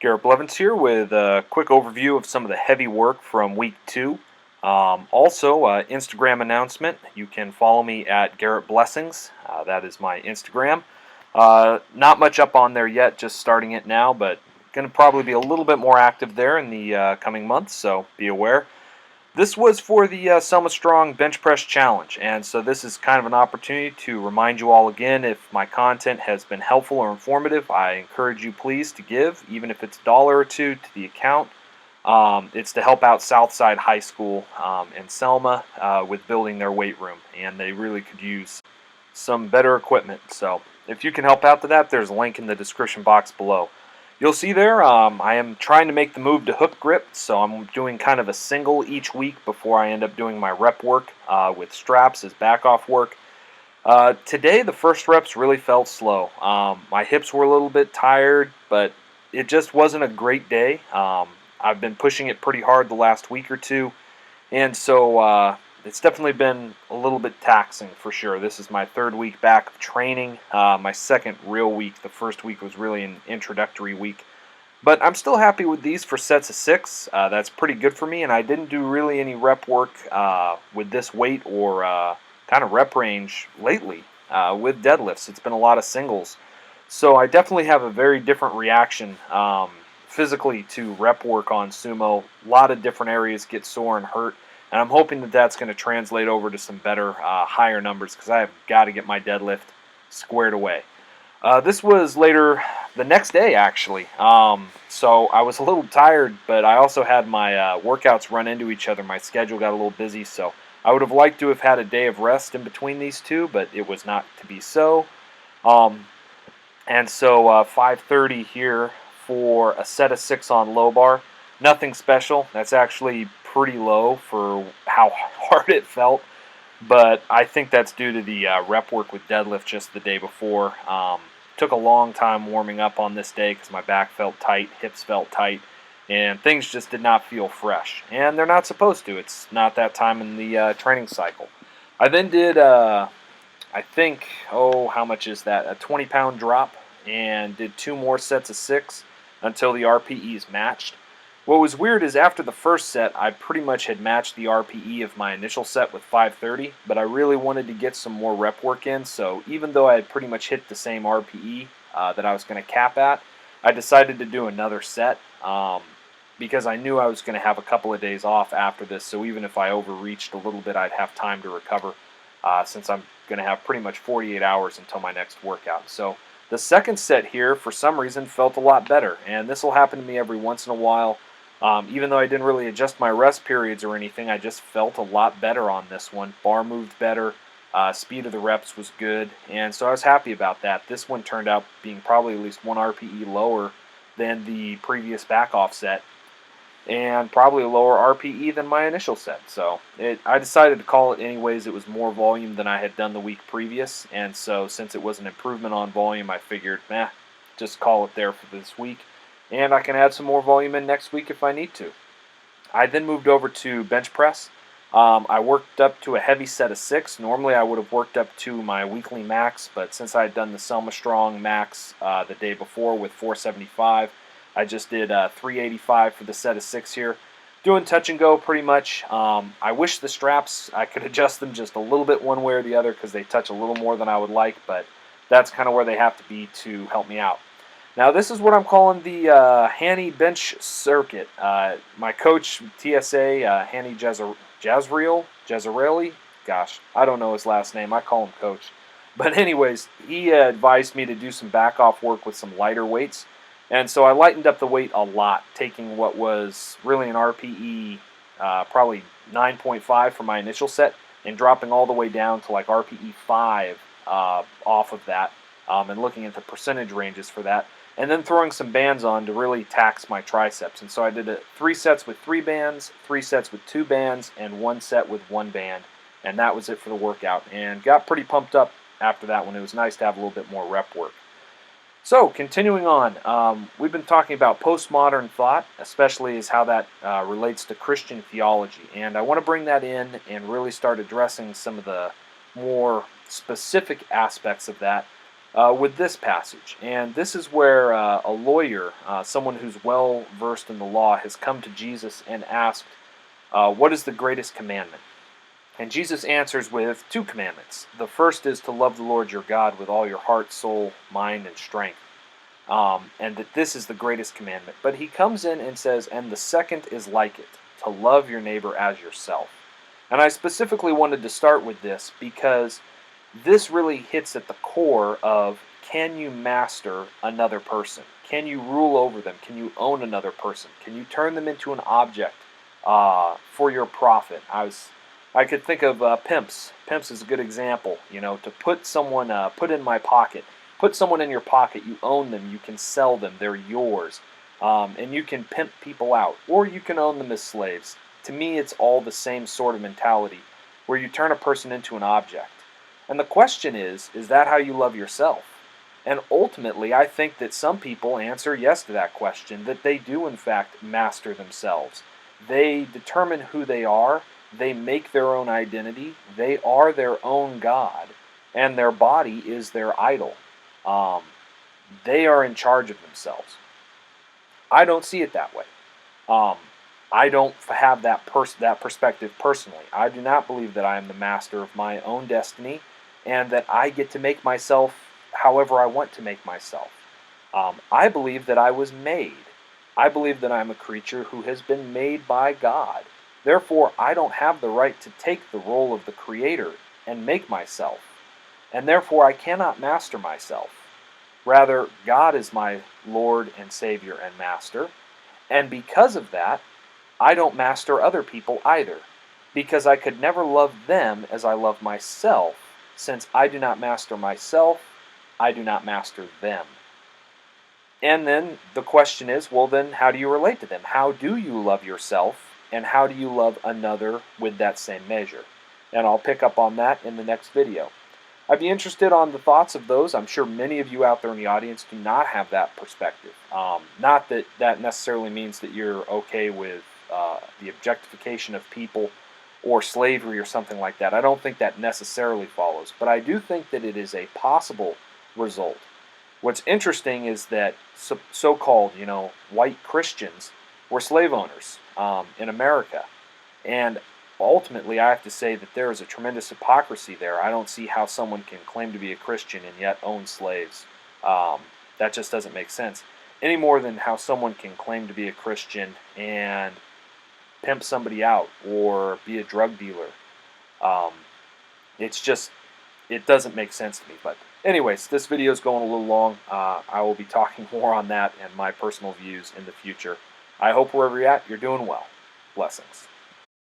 Garrett Blevins here with a quick overview of some of the heavy work from week 2. Also, Instagram announcement. You can follow me at Garrett Blessings. That is my Instagram. Not much up on there yet, just starting it now, but going to probably be a little bit more active there in the coming months, so be aware. This was for the Selma Strong Bench Press Challenge, and so this is kind of an opportunity to remind you all again, if my content has been helpful or informative, I encourage you please to give, even if it's $1 or $2 to the account. It's to help out Southside High School in Selma with building their weight room, and they really could use some better equipment. So if you can help out to that, there's a link in the description box below. You'll see there, I am trying to make the move to hook grip, so I'm doing kind of a single each week before I end up doing my rep work with straps as back off work. Today, the first reps really felt slow. My hips were a little bit tired, but it just wasn't a great day. I've been pushing it pretty hard the last week or two, and so it's definitely been a little bit taxing for sure. This is my third week back of training, my second real week. The first week was really an introductory week. But I'm still happy with these for sets of 6. That's pretty good for me, and I didn't do really any rep work with this weight or kind of rep range lately with deadlifts. It's been a lot of singles. So I definitely have a very different reaction physically to rep work on sumo. A lot of different areas get sore and hurt. And I'm hoping that that's going to translate over to some better, higher numbers, because I have got to get my deadlift squared away. This was later the next day, actually. So I was a little tired, but I also had my workouts run into each other. My schedule got a little busy, so I would have liked to have had a day of rest in between these two, but it was not to be so. And so 5:30 here for a set of 6 on low bar. Nothing special. That's actually pretty low for how hard it felt, but I think that's due to the rep work with deadlift just the day before. Took a long time warming up on this day because my back felt tight, hips felt tight, and things just did not feel fresh. And they're not supposed to. It's not that time in the training cycle. I then did, I think, how much is that? A 20-pound drop, and did 2 more sets of 6 until the RPEs matched. What was weird is after the first set, I pretty much had matched the RPE of my initial set with 530, but I really wanted to get some more rep work in, so even though I had pretty much hit the same RPE that I was going to cap at, I decided to do another set because I knew I was going to have a couple of days off after this, so even if I overreached a little bit, I'd have time to recover since I'm going to have pretty much 48 hours until my next workout. So the second set here, for some reason, felt a lot better, and this will happen to me every once in a while. Even though I didn't really adjust my rest periods or anything, I just felt a lot better on this one. Bar moved better, speed of the reps was good, and so I was happy about that. This one turned out being probably at least 1 RPE lower than the previous back-off set, and probably a lower RPE than my initial set. So I decided to call it anyways. It was more volume than I had done the week previous, and so since it was an improvement on volume, I figured, just call it there for this week. And I can add some more volume in next week if I need to. I then moved over to bench press. I worked up to a heavy set of 6. Normally I would have worked up to my weekly max, but since I had done the Selma Strong max the day before with 475, I just did 385 for the set of 6 here. Doing touch and go pretty much. I wish the straps, I could adjust them just a little bit one way or the other because they touch a little more than I would like, but that's kind of where they have to be to help me out. Now this is what I'm calling the Hanny Bench Circuit. My coach, TSA, Hanny Jazarelli, gosh, I don't know his last name. I call him Coach. But anyways, he advised me to do some back-off work with some lighter weights. And so I lightened up the weight a lot, taking what was really an RPE, probably 9.5 for my initial set, and dropping all the way down to like RPE 5 off of that, and looking at the percentage ranges for that. And then throwing some bands on to really tax my triceps. And so I did 3 sets with 3 bands, 3 sets with 2 bands, and 1 set with 1 band. And that was it for the workout. And got pretty pumped up after that one. It was nice to have a little bit more rep work. So, continuing on, we've been talking about postmodern thought, especially as how that relates to Christian theology. And I want to bring that in and really start addressing some of the more specific aspects of that with this passage. And this is where a lawyer, someone who's well versed in the law, has come to Jesus and asked, what is the greatest commandment? And Jesus answers with two commandments. The first is to love the Lord your God with all your heart, soul, mind, and strength. And that this is the greatest commandment. But he comes in and says, and the second is like it, to love your neighbor as yourself. And I specifically wanted to start with this because this really hits at the core of, can you master another person? Can you rule over them? Can you own another person? Can you turn them into an object for your profit? I could think of pimps. Pimps is a good example. You know, to put someone, put in my pocket. Put someone in your pocket. You own them. You can sell them. They're yours. And you can pimp people out, or you can own them as slaves. To me, it's all the same sort of mentality, where you turn a person into an object. And the question is that how you love yourself? And ultimately, I think that some people answer yes to that question, that they do in fact master themselves. They determine who they are, they make their own identity, they are their own God, and their body is their idol. They are in charge of themselves. I don't see it that way. Um, I don't have that perspective personally. I do not believe that I am the master of my own destiny and that I get to make myself however I want to make myself. I believe that I was made. I believe that I'm a creature who has been made by God. Therefore, I don't have the right to take the role of the Creator and make myself. And therefore, I cannot master myself. Rather, God is my Lord and Savior and Master. And because of that, I don't master other people either, because I could never love them as I love myself. Since I do not master myself, I do not master them. And then the question is, well then, how do you relate to them? How do you love yourself, and how do you love another with that same measure? And I'll pick up on that in the next video. I'd be interested on the thoughts of those. I'm sure many of you out there in the audience do not have that perspective. Not that that necessarily means that you're okay with the objectification of people or slavery or something like that. I don't think that necessarily follows, but I do think that it is a possible result. What's interesting is that so-called, white Christians were slave owners in America, and ultimately I have to say that there is a tremendous hypocrisy there. I don't see how someone can claim to be a Christian and yet own slaves. That just doesn't make sense. Any more than how someone can claim to be a Christian and pimp somebody out or be a drug dealer. It doesn't make sense to me. But anyways, this video is going a little long. I will be talking more on that and my personal views in the future. I hope wherever you're at, you're doing well. Blessings.